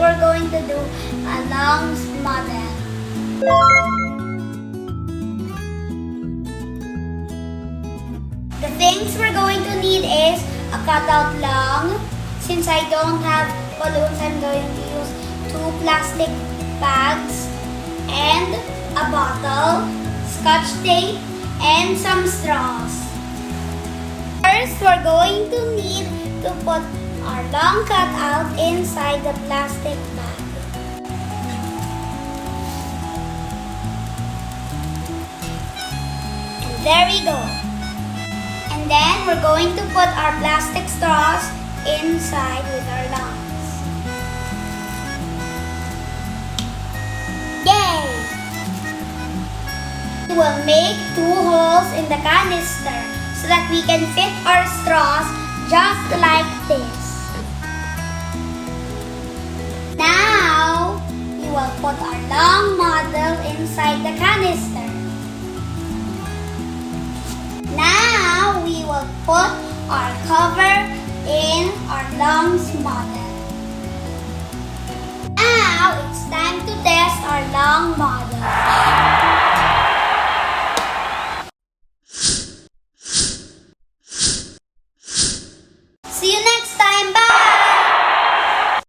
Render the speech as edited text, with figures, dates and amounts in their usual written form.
we're going to do a lungs model. The things we're going to need is a cutout lung. Since I don't have balloons, I'm going to use 2 plastic bags and a bottle, scotch tape, and some straws. First, we're going to need to put our lung cutout inside the plastic bag. And there we go. And then we're going to put our plastic straws inside with our lungs. Yay! We will make 2 holes in the canister so that we can fit our straws just like this. Now, we will put our lung model inside the canister. Now, we will put our cover in our lungs model. Now, it's time to test our lung model.